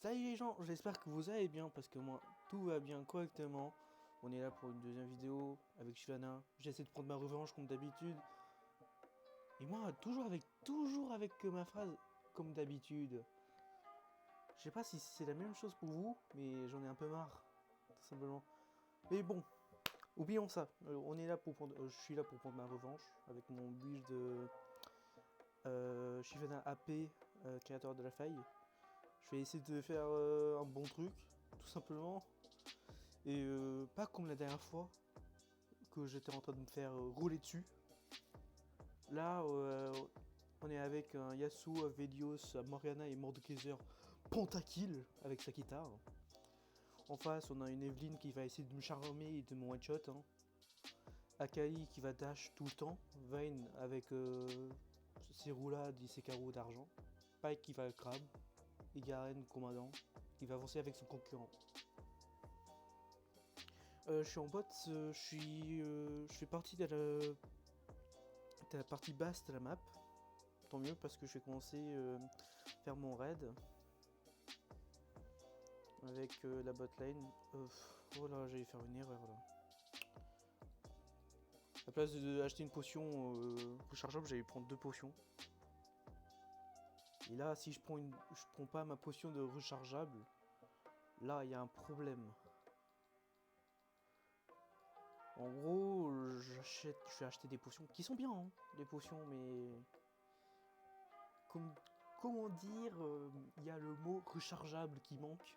Salut les gens, j'espère que vous allez bien parce que moi tout va bien correctement. On est là pour une deuxième vidéo avec Shivana. J'essaie de prendre ma revanche comme d'habitude. Et moi toujours avec ma phrase comme d'habitude. Je sais pas si c'est la même chose pour vous, mais j'en ai un peu marre, tout simplement. Mais bon, oublions ça. On est là pour prendre, je suis là pour prendre ma revanche avec mon build de Shivana AP, créateur de la faille. Je vais essayer de faire un bon truc, tout simplement. Et pas comme la dernière fois, que j'étais en train de me faire rouler dessus. Là, on est avec un Yasuo, Velios, Morgana et Mordekaiser pentakill avec sa guitare. En face, on a une Evelyn qui va essayer de me charmer et de me one-shot. Hein. Akai qui va dash tout le temps. Vayne avec ses roulades et ses carreaux d'argent. Pyke qui va grab. Et Garen, commandant, qui va avancer avec son concurrent. Je suis en bot, je fais partie de la partie basse de la map. Tant mieux parce que je vais commencer à faire mon raid avec la bot lane. Oh là, j'allais faire une erreur là. À la place d'acheter une potion rechargeable, j'allais prendre 2 potions. Et là, si je prends pas ma potion de rechargeable, là, il y a un problème. En gros, je vais acheter des potions qui sont bien, hein, des potions, mais comment dire, il y a le mot rechargeable qui manque.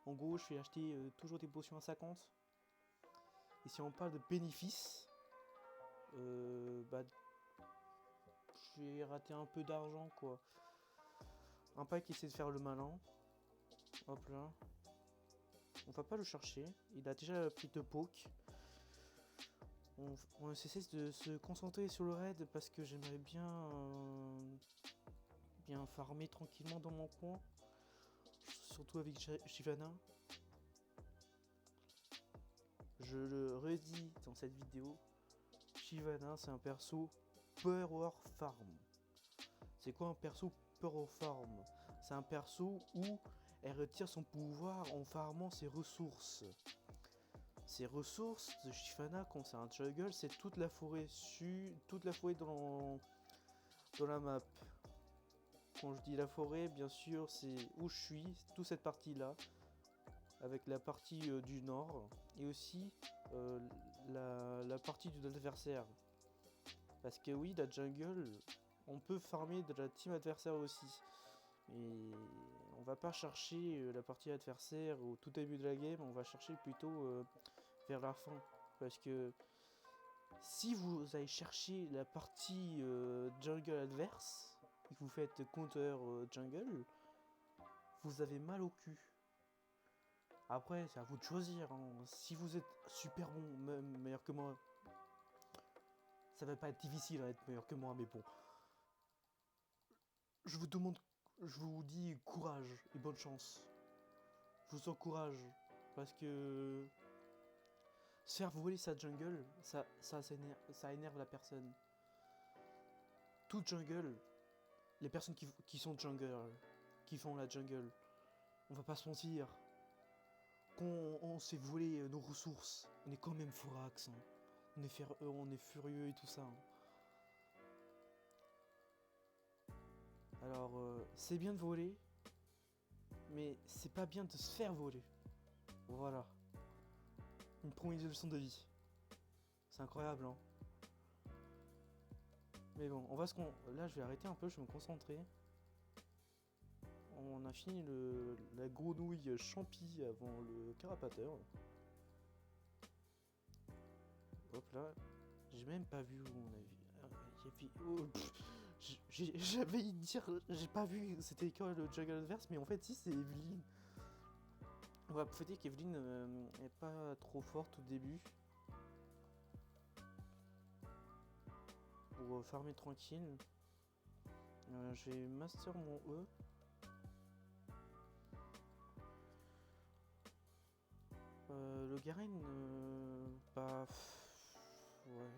En gros, je vais acheter toujours des potions à 50. Et si on parle de bénéfices, bah, j'ai raté un peu d'argent, quoi. Un pack qui essaie de faire le malin. Hop là. On va pas le chercher. Il a déjà pris 2 pokes. On essaie de se concentrer sur le raid parce que j'aimerais bien farmer tranquillement dans mon coin. Surtout avec Shivana. Je le redis dans cette vidéo. Shivana, c'est un perso Power Farm. C'est quoi un perso Power Farm? C'est un perso où elle retire son pouvoir en farmant ses ressources. Ces ressources de Shivana, quand c'est un jungle, c'est toute la forêt dans la map. Quand je dis la forêt, bien sûr, c'est où je suis, toute cette partie-là, avec la partie du nord, et aussi la partie de l'adversaire. Parce que oui, la jungle, on peut farmer de la team adversaire aussi. Mais on va pas chercher la partie adversaire au tout début de la game, on va chercher plutôt vers la fin. Parce que si vous allez chercher la partie jungle adverse, et que vous faites counter jungle, vous avez mal au cul. Après, c'est à vous de choisir. Hein. Si vous êtes super bon, même meilleur que moi, ça va pas être difficile d'être meilleur que moi, mais bon. Je vous dis courage et bonne chance. Je vous encourage. Parce que se faire voler sa jungle, ça énerve la personne. Toute jungle, les personnes qui sont jungle, qui font la jungle, on va pas se mentir. Quand on s'est volé nos ressources, on est quand même forax. Hein. On est furieux et tout ça. Hein. Alors, c'est bien de voler, mais c'est pas bien de se faire voler. Voilà. Une première leçon de vie. C'est incroyable, hein. Mais bon, là, je vais arrêter un peu, je vais me concentrer. On a fini la grenouille champi avant le carapateur. Hop là. J'ai même pas vu où on a vu. J'avais dire, j'ai pas vu c'était quoi le jungle adverse, mais en fait si c'est Evelyn. On va profiter qu'Evelyn est pas trop forte au début. Pour farmer tranquille. Je vais master mon E. Le Garen, bah... ouais.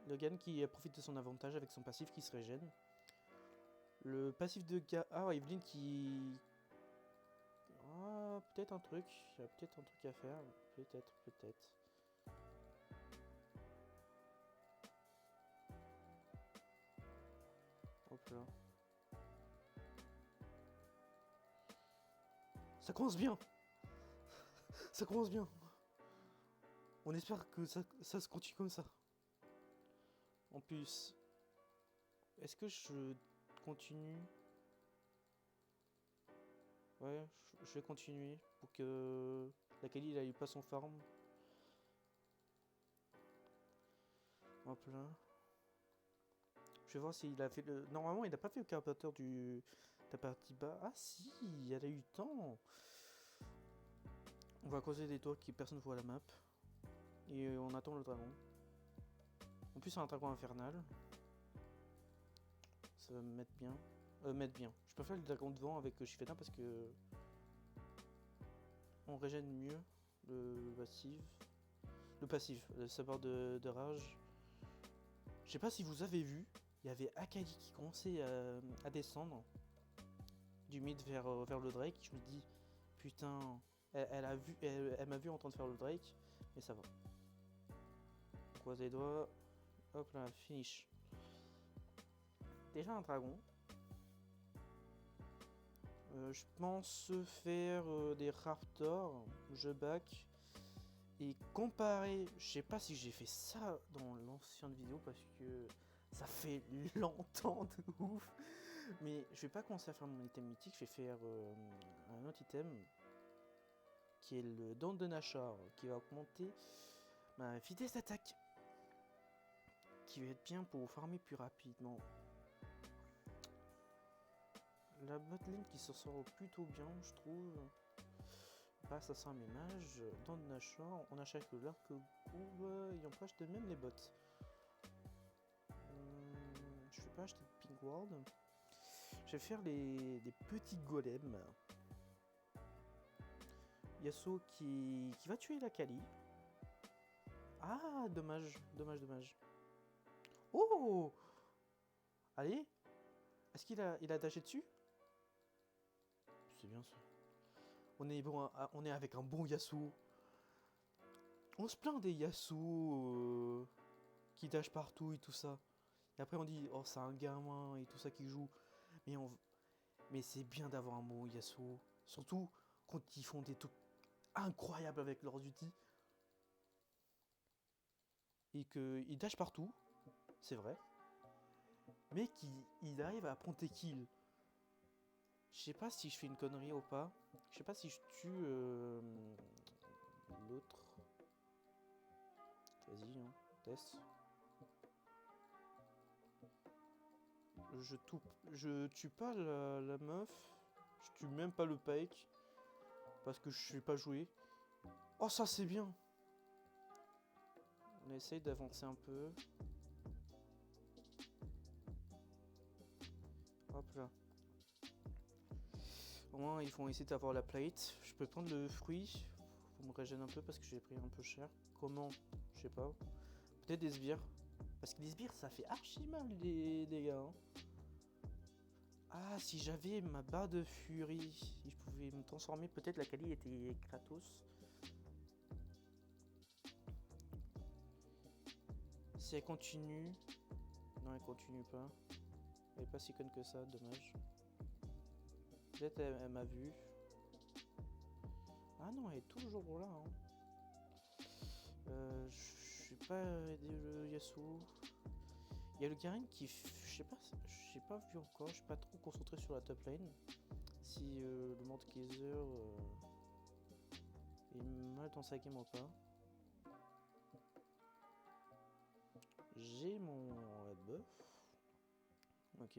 Le Garen qui profite de son avantage avec son passif qui se régène. Le passif de Garen... Ah, Evelyn qui... peut-être un truc. Il y a peut-être un truc à faire. Peut-être, peut-être. Hop là. Ça commence bien. Ça commence bien. On espère que ça se continue comme ça. En plus, est-ce que je continue? Ouais, je vais continuer pour que la Kali il aille pas son farm. Hop là. Je vais voir s'il a fait le... Normalement, il n'a pas fait le carpateur de la partie bas. Ah si, elle a eu le temps. On va causer des toits qui personne voit la map. Et on attend le dragon. En plus, c'est un dragon infernal. Ça va me mettre bien. Mettre bien. Je préfère le dragon devant avec Shifena parce que... on régène mieux le passif. Le passif, le sabre de rage. Je sais pas si vous avez vu, il y avait Akali qui commençait à descendre du mid vers le Drake. Je me dis, putain, elle m'a vu en train de faire le Drake, mais ça va. On croise les doigts, hop là, finish. Déjà un dragon. Je pense faire des raptors, je back. Et comparer, je sais pas si j'ai fait ça dans l'ancienne vidéo parce que ça fait longtemps de ouf. Mais je vais pas commencer à faire mon item mythique, je vais faire un autre item qui est le Dent de Nashor qui va augmenter ma vitesse d'attaque. Qui va être bien pour farmer plus rapidement. La botlane qui s'en sort plutôt bien, je trouve. Passe à 100 ménages, dans le Nashor, on achète le l'arc groove et on peut acheter même les bots. Je vais pas acheter de Pink World. Je vais faire des petits golems. Yasuo qui va tuer la Kali. Ah, dommage, dommage, dommage. Oh! Allez! Est-ce qu'il a dashé dessus? C'est bien ça. On est, bon, on est avec un bon Yasuo. On se plaint des Yasuo qui dash partout et tout ça. Et après on dit, oh c'est un gamin et tout ça qui joue. Mais c'est bien d'avoir un bon Yasuo. Surtout quand ils font des trucs incroyables avec leurs outils. Et qu'ils dash partout, c'est vrai. Mais qu'il arrive à prendre tes kills. Je sais pas si je fais une connerie ou pas. Je sais pas si je tue l'autre. Vas-y, hein, teste. Je tue pas la meuf. Je tue même pas le Pike. Parce que je sais pas jouer. Oh, ça c'est bien. On essaye d'avancer un peu. Hop là. Au moins, ils vont essayer d'avoir la plate. Je peux prendre le fruit. Faut me régénérer un peu parce que j'ai pris un peu cher. Comment? Je sais pas. Peut-être des sbires. Parce que les sbires, ça fait archi mal, les gars. Hein. Ah, si j'avais ma barre de furie, si je pouvais me transformer, peut-être la Kali était Kratos. Si elle continue... Non, elle continue pas. Elle est pas si conne que ça, dommage. Peut-être elle m'a vu. Ah non, elle est toujours là. Hein. Je sais pas le Yasuo. Il y a le Garen qui... Je sais pas vu encore. Je suis pas trop concentré sur la top lane. Si le Mordekaiser est mal dans sa game ou pas. J'ai mon red buff. Ok.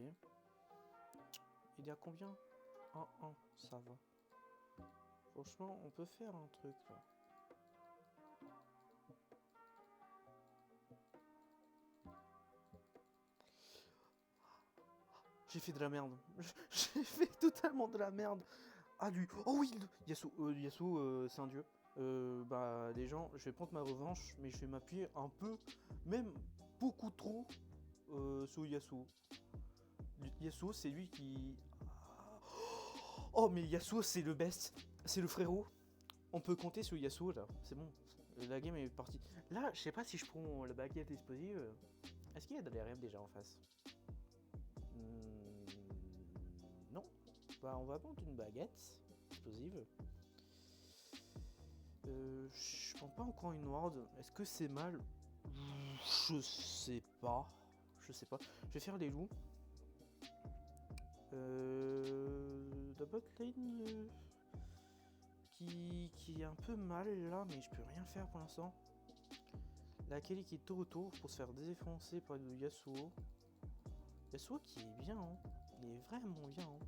Il y a combien? 1, ça va. Franchement, on peut faire un truc là. J'ai fait de la merde. J'ai fait totalement de la merde. Ah lui. Oh oui, Yasuo, c'est un dieu. Bah les gens, je vais prendre ma revanche, mais je vais m'appuyer un peu, même beaucoup trop, sur Yasuo. Yasuo, c'est lui qui... Oh mais Yasuo, c'est le best. c'est le frérot. On peut compter sur Yasuo là, c'est bon. La game est partie. Là, je sais pas si je prends la baguette explosive. Est-ce qu'il y a de l'RM déjà en face? Non. Bah, on va prendre une baguette explosive. Je prends pas encore une ward. Est-ce que c'est mal? Je sais pas. Je sais pas. Je vais faire les loups. La bot lane qui est un peu mal là, mais je peux rien faire pour l'instant. La Kelly qui est tout autour pour se faire défoncer par le Yasuo. Yasuo qui est bien, hein. Il est vraiment bien. Hein.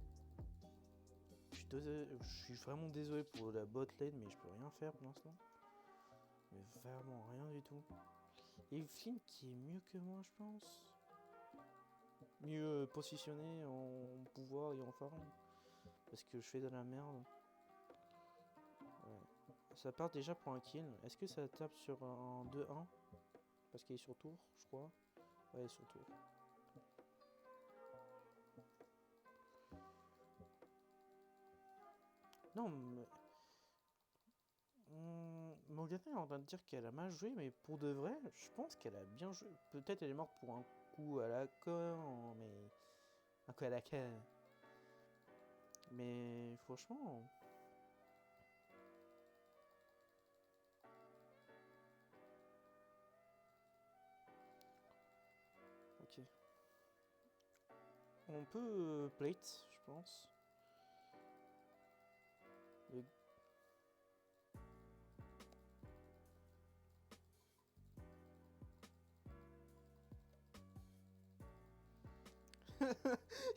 Je suis vraiment désolé pour la bot lane, mais je peux rien faire pour l'instant. Mais vraiment rien du tout. Et Flynn qui est mieux que moi, je pense. Mieux positionné en pouvoir et en farm. Parce que je fais de la merde. Ouais. Ça part déjà pour un kill. Est-ce que ça tape sur un 2-1? Parce qu'il est sur tour, je crois. Ouais, il est sur tour. Non, mais... Morgana est en train de dire qu'elle a mal joué, mais pour de vrai, je pense qu'elle a bien joué. Peut-être elle est morte pour un coup à la con, mais... Un coup à la con. Mais franchement... Ok. On peut plate, je pense. Le...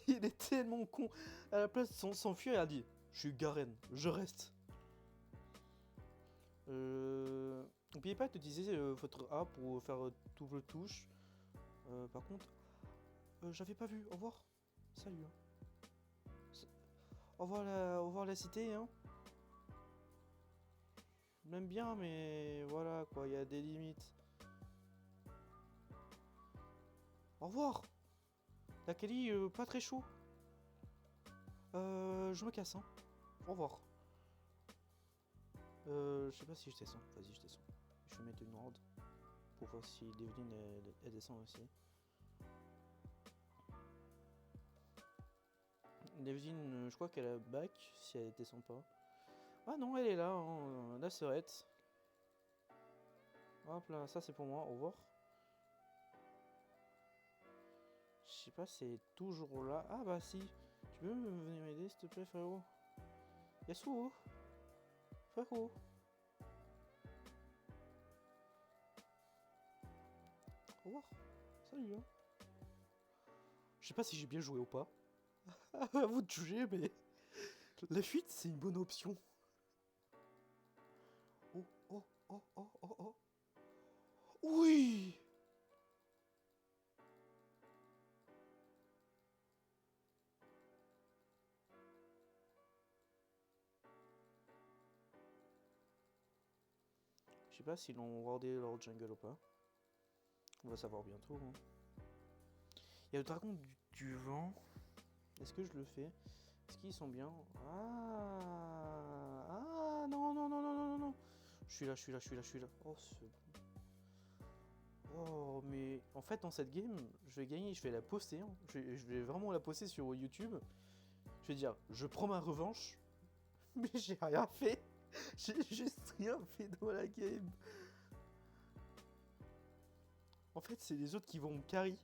Il est tellement con. À la place de s'enfuir, il a dit je suis Garen, je reste. N'oubliez pas d'utiliser votre A pour faire double touche. Par contre, j'avais pas vu. Au revoir. Salut. Hein. Au revoir la cité. Hein. Même bien, mais voilà quoi, il y a des limites. Au revoir. La Kali, pas très chaud. Je me casse. Hein. Au revoir. Je sais pas si je descends. Vas-y, je descends. Je vais mettre une ward pour voir si Devlin elle descend aussi. Devlin, je crois qu'elle a back si elle descend pas. Ah non, elle est là, hein, la serette. Hop là, ça c'est pour moi, au revoir. Je sais pas, c'est toujours là. Ah bah si, tu peux venir m'aider s'il te plaît, frérot? Yasuo, frérot. Au revoir, salut. Hein. Je sais pas si j'ai bien joué ou pas. À vous de juger, mais la fuite c'est une bonne option. Oh, oh, oh, oh, oh, oh. Oui! Je sais pas s'ils l'ont wardé leur jungle ou pas. On va savoir bientôt. Hein. Il y a le dragon du vent. Est-ce que je le fais? Est-ce qu'ils sont bien? Ah non, non, non, non, non, non, non. Je suis là, je suis là, je suis là, je suis là. Oh, oh, mais en fait, dans cette game, je vais gagner, je vais la poster. Hein. Je vais vraiment la poster sur YouTube. Je vais dire, je prends ma revanche, mais j'ai rien fait. J'ai juste rien fait dans la game. En fait, c'est les autres qui vont me carry.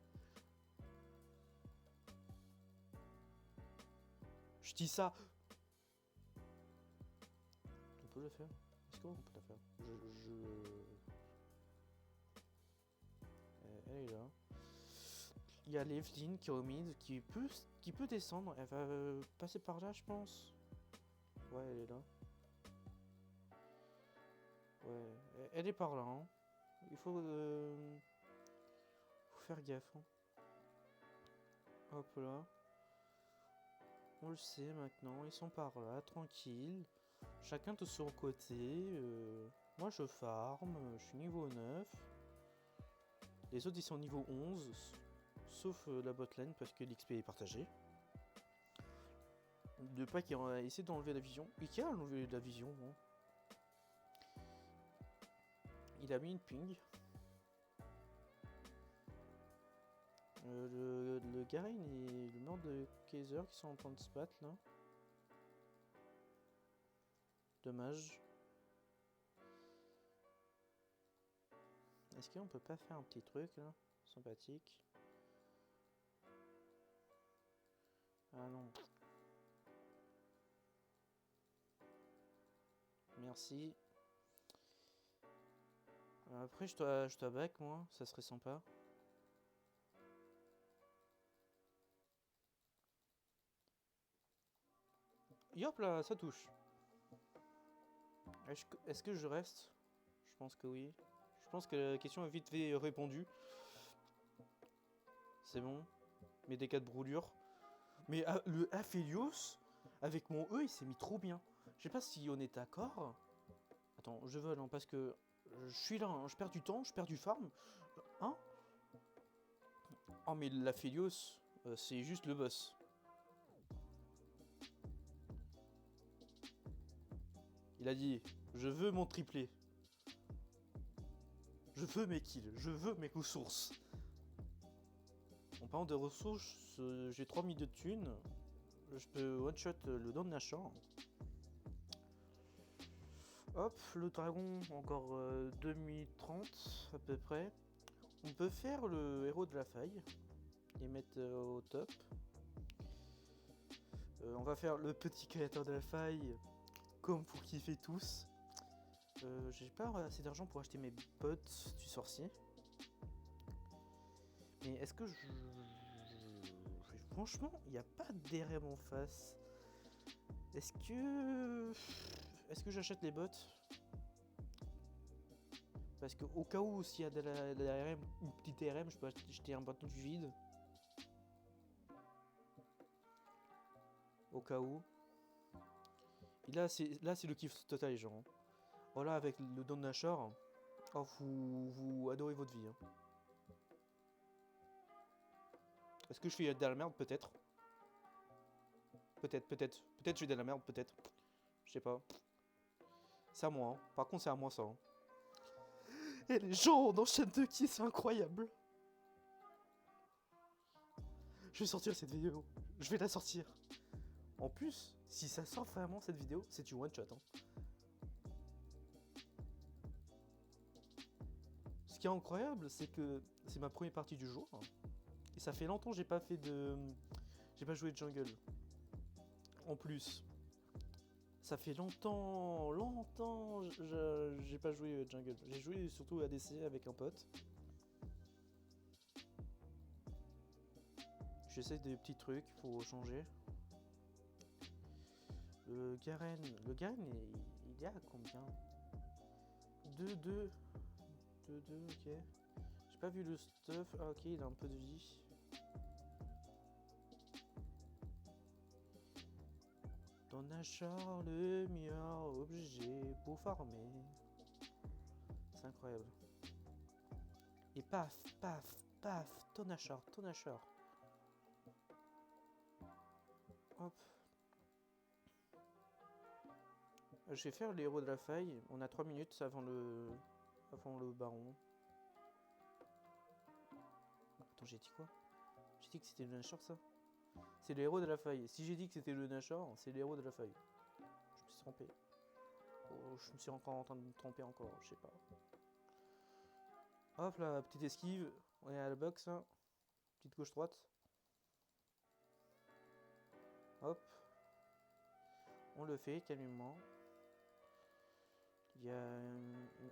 Je dis ça. On peut le faire. Est-ce qu'on peut la faire? Elle est là. Il y a Levlin qui est au mid, qui peut descendre. Elle va passer par là, je pense. Ouais, elle est là. Ouais, elle est par là. Hein. Il faut faire gaffe. Hein. Hop là. On le sait maintenant, ils sont par là, tranquille. Chacun de son côté. Moi je farm, je suis niveau 9. Les autres ils sont niveau 11. Sauf la botlane parce que l'XP est partagé. De pas qu'il a essayé d'enlever la vision. Et qui a enlevé la vision, bon. Il a mis une ping. Le Garen et le Lord de Kaiser qui sont en train de se battre là. Dommage. Est-ce qu'on peut pas faire un petit truc là? Sympathique. Ah non. Merci. Après je dois back moi, ça serait sympa. Et hop là, ça touche. Est-ce que je reste? Je pense que oui. Je pense que la question est vite fait répondue. C'est bon. Mes dégâts de brûlure. Mais le Aphelios, avec mon E, il s'est mis trop bien. Je sais pas si on est d'accord. Attends, je vole, hein, parce que je suis là, hein, je perds du temps, je perds du farm. Hein? Oh, mais l'Aphelios, c'est juste le boss. Il a dit, je veux mon triplé. Je veux mes kills, je veux mes ressources. En parlant de ressources, j'ai 3000 de thunes. Je peux one-shot le Don Nashor. Hop, le dragon, encore 2030 à peu près. On peut faire le héros de la faille. Les mettre au top. On va faire le petit créateur de la faille. Comme pour kiffer tous. J'ai pas assez d'argent pour acheter mes bottes du sorcier. Mais est-ce que franchement, il n'y a pas d'RM en face. Est-ce que j'achète les bottes? Parce que au cas où, s'il y a de la RM, une petite RM, je peux acheter un bâton du vide. Au cas où. Et là, c'est le kiff total, les gens. Voilà, avec le Don Nashor. Oh, vous adorez votre vie. Hein. Est-ce que je fais de la merde? Peut-être. Peut-être je fais de la merde, peut-être. Je sais pas. C'est à moi. Hein. Par contre, c'est à moi ça. Hein. Et les gens, on enchaîne de qui? C'est incroyable. Je vais sortir cette vidéo. Je vais la sortir. En plus, si ça sort vraiment cette vidéo, c'est du one shot. Hein. Ce qui est incroyable, c'est que c'est ma première partie du jour. Et ça fait longtemps que j'ai pas fait de. J'ai pas joué de jungle. En plus. Ça fait longtemps j'ai pas joué jungle. J'ai joué surtout ADC avec un pote. J'essaie des petits trucs pour changer. Le Garen il est à combien? 2-2. 2-2, ok. J'ai pas vu le stuff. Ah ok, il a un peu de vie. Don Nashor, le meilleur objet pour farmer. C'est incroyable. Et paf, paf, paf, Don Nashor. Hop. Je vais faire les héros de la faille. On a 3 minutes avant le baron. Attends, j'ai dit quoi? J'ai dit que c'était le Nashor ça? C'est le héros de la faille. Si j'ai dit que c'était le Nashor, c'est le héros de la faille. Je me suis trompé. Oh, je me suis encore en train de me tromper encore, je sais pas. Hop là, petite esquive. On est à la box. Hein. Petite gauche-droite. Hop. On le fait calmement. Il y a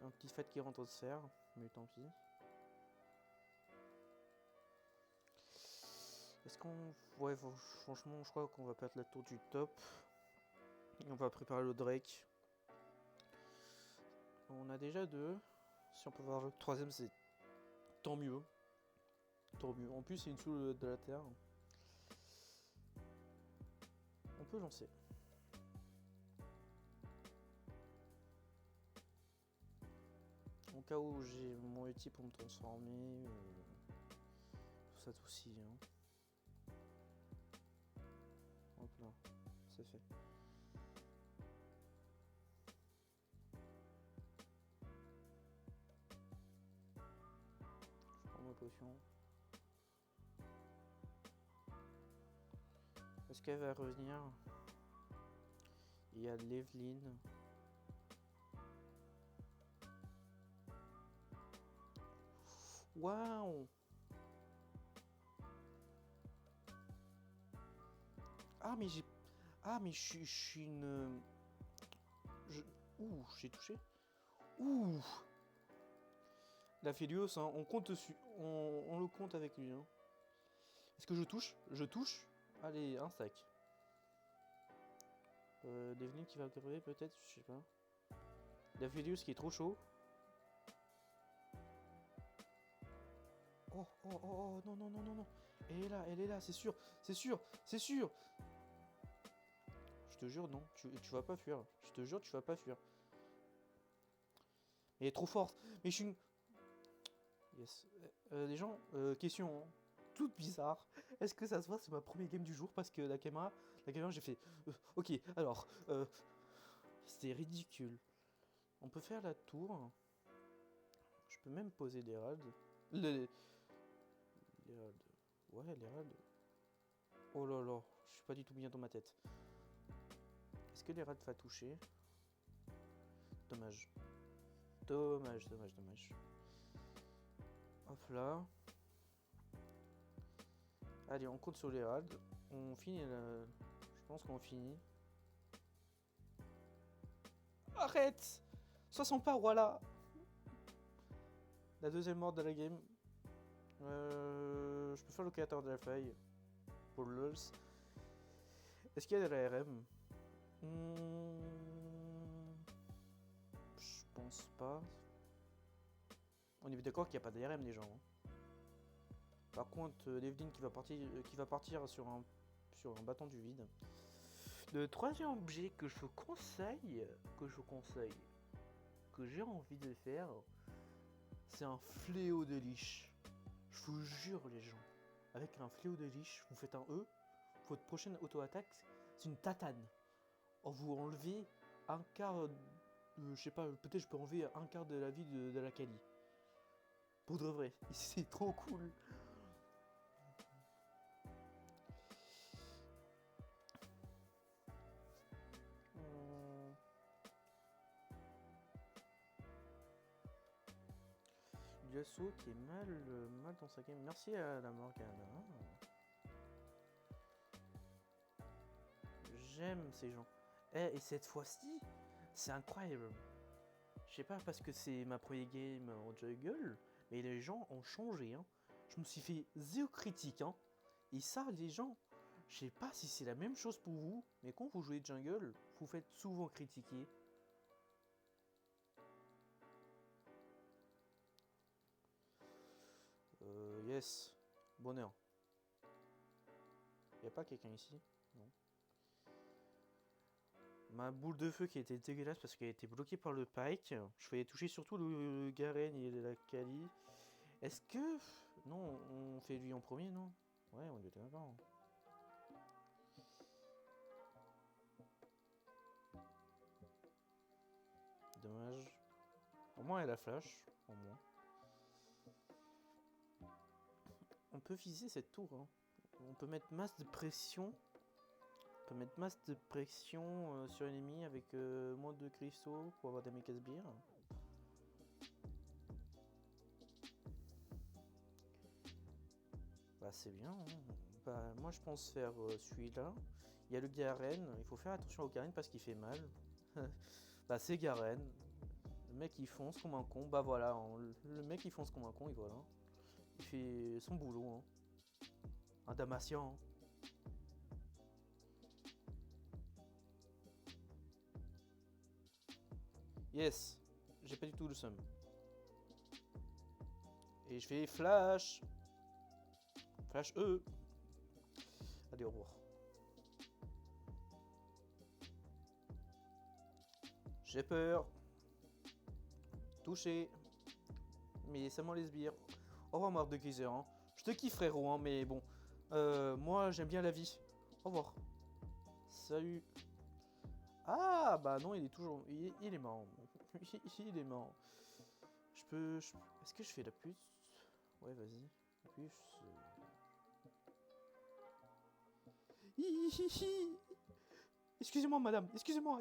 un petit fait qui rentre de se faire, mais tant pis. Est-ce qu'on... Ouais, franchement, je crois qu'on va perdre la tour du top. On va préparer le Drake. On a déjà 2. Si on peut voir le 3ème, c'est tant mieux. Tant mieux. En plus, c'est une dessous de la terre. On peut lancer. Au cas où j'ai mon ulti pour me transformer. Tout ça, tout ci. Hein. Hop là. c'est fait. Je prends ma potion. Est-ce qu'elle va revenir? Il y a l'Evelyne. Waouh! Ah mais j'ai... Ah mais je suis une... Ouh, j'ai touché. Ouh! La Félios, hein, on compte dessus. On le compte avec lui. Hein. Est-ce que je touche? Je touche. Allez, un sac. L'Evelyne qui va crever peut-être, je sais pas. La Félios qui est trop chaud. Oh, oh, oh, oh, non, non, non, non, non. Elle est là, c'est sûr, c'est sûr, c'est sûr. Je te jure, non, tu vas pas fuir. Je te jure, tu vas pas fuir. Elle est trop forte. Mais je suis une... Yes. Les gens, question hein, toute bizarre. Est-ce que ça se voit, c'est ma première game du jour parce que la caméra j'ai fait... ok, alors... c'était ridicule. On peut faire la tour. Je peux même poser des rades. Les rades. Ouais, les rades. Oh là là, je suis pas du tout bien dans ma tête. Est-ce que les rades va toucher? Dommage. Dommage, dommage, dommage. Hop là. Allez, on compte sur les rades. On finit la... Je pense qu'on finit. Arrête! Sois son pas, voilà! La deuxième mort de la game. Je peux faire le créateur de la faille. Pour LOLs. Est-ce qu'il y a de la RM? Je pense pas. On est d'accord qu'il n'y a pas d'ARM des gens. Hein. Par contre, l'Evelyne qui va partir sur un bâton du vide. Le troisième objet que je conseille, que j'ai envie de faire, c'est un fléau de liche. Je vous jure les gens, avec un fléau de liche, vous faites un E, votre prochaine auto-attaque, c'est une tatane. Oh, vous enlevez un quart, je sais pas, peut-être je peux enlever un quart de la vie de la Kali. Pour de vrai, c'est trop cool. Yasuo qui est mal dans sa game. Merci à la Morgana. J'aime ces gens. Et cette fois-ci, c'est incroyable. Je sais pas parce que c'est ma première game en jungle, mais les gens ont changé. Hein. Je me suis fait 0 critique. Hein. Et ça, les gens, je sais pas si c'est la même chose pour vous, mais quand vous jouez jungle, vous faites souvent critiquer. Yes. Bonheur. Y'a pas quelqu'un ici? Non. Ma boule de feu qui était dégueulasse parce qu'elle était bloquée par le Pike. Je faisais toucher surtout le Garen et la Kali. Est-ce que... Non, on fait lui en premier, non? Ouais, on était d'accord. Dommage. Au moins elle a flash. Au moins. On peut viser cette tour. Hein. On peut mettre masse de pression. On peut mettre masse de pression sur l'ennemi avec moins de cristaux pour avoir des méca sbires. Bah c'est bien. Hein. Bah, moi je pense faire celui-là. Il y a le Garen. Il faut faire attention au Garen parce qu'il fait mal. Bah c'est Garen. Le mec il fonce comme un con. Bah voilà. Le mec il fonce comme un con et voilà. Il fait son boulot. Hein. Un Damasien. Hein. Yes. J'ai pas du tout le seum. Et je fais flash. Flash E. Allez, au revoir. J'ai peur. Touché. Mais seulement les sbires. Au revoir, Marc de Kaiser. Hein. Je te kiffe, frérot, hein, mais bon. Moi, j'aime bien la vie. Au revoir. Salut. Ah, bah non, il est toujours... Il est mort. Il est mort. Est-ce que je fais la pute? Ouais, vas-y. Plus... Excusez-moi, madame. Excusez-moi.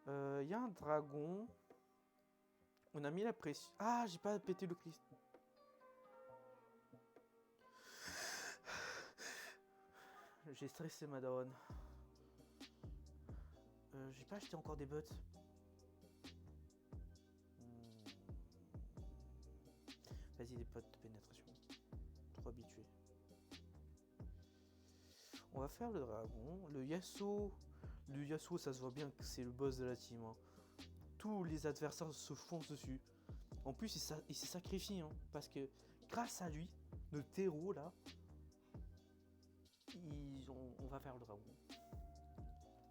Il y a un dragon. On a mis la pression. Ah, j'ai pas pété le cristal. J'ai stressé ma daronne. J'ai pas acheté encore des bots. Vas-y, des potes de pénétration. Trop habitué. On va faire le dragon. Le Yasuo. Le Yasuo, ça se voit bien que c'est le boss de la team. Hein. Tous les adversaires se foncent dessus. En plus, il se sacrifie. Hein, parce que grâce à lui, notre héros là, on va faire le dragon.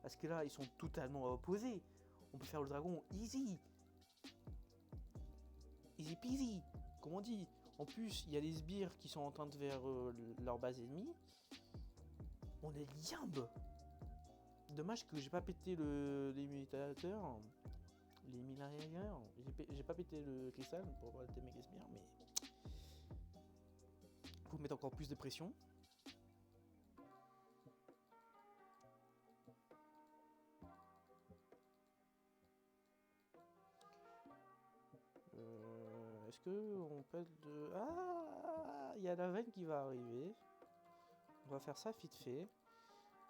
Parce que là, ils sont totalement opposés. On peut faire le dragon easy. Easy peasy. Comme on dit. En plus, il y a les sbires qui sont en train de vers leur base ennemie. On est liambe. Dommage que j'ai pas pété l'imitateur. J'ai pas pété le cristal pour avoir le méga sbires, mais... Faut mettre encore plus de pression. Est-ce que on peut de... Ah, il y a la veine qui va arriver. On va faire ça vite fait.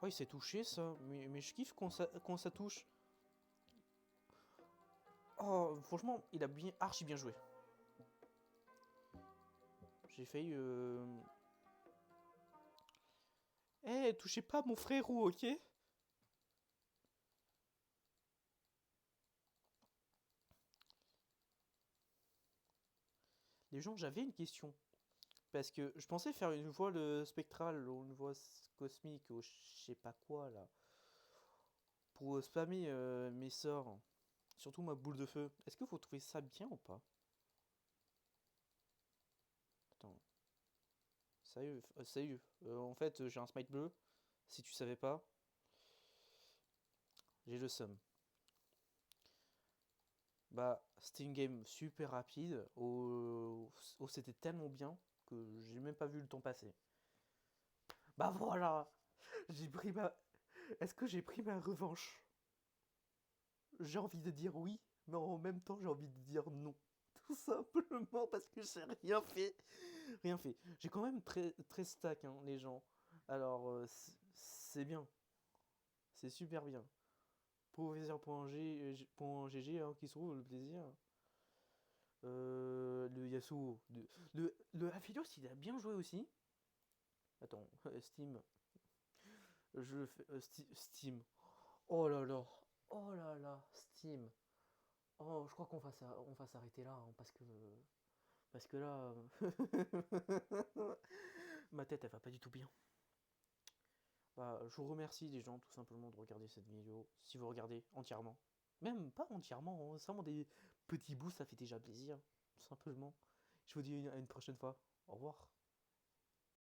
Oh, il s'est touché ça. Mais je kiffe quand ça touche. Oh, franchement, il a bien, archi bien joué. J'ai failli... Eh, touchez pas mon frérot, ok? Les gens, j'avais une question. Parce que je pensais faire une voile spectrale ou une voile cosmique ou je sais pas quoi là. Pour spammer mes sorts. Surtout ma boule de feu. Est-ce que vous trouvez ça bien ou pas? Attends. Sérieux. En fait, j'ai un smite bleu. Si tu savais pas, j'ai le seum. Bah, c'était une game super rapide. C'était tellement bien que j'ai même pas vu le temps passer. Bah voilà! J'ai pris ma. Est-ce que j'ai pris ma revanche? J'ai envie de dire oui, mais en même temps j'ai envie de dire non. Tout simplement parce que j'ai rien fait. Rien fait. J'ai quand même très stack, hein, les gens. Alors, c'est bien. C'est super bien. Professeur.gg, hein, qui se trouve, le plaisir. Le Yasuo. Le Aphelios, il a bien joué aussi. Attends, Steam. Je fais. Steam. Oh là là. Oh là là. Steam. Oh, je crois on va s'arrêter là, hein, parce que là, ma tête, elle va pas du tout bien. Bah, je vous remercie les gens tout simplement de regarder cette vidéo, si vous regardez entièrement. Même pas entièrement, hein, seulement des petits bouts, ça fait déjà plaisir, tout simplement. Je vous dis à une prochaine fois. Au revoir.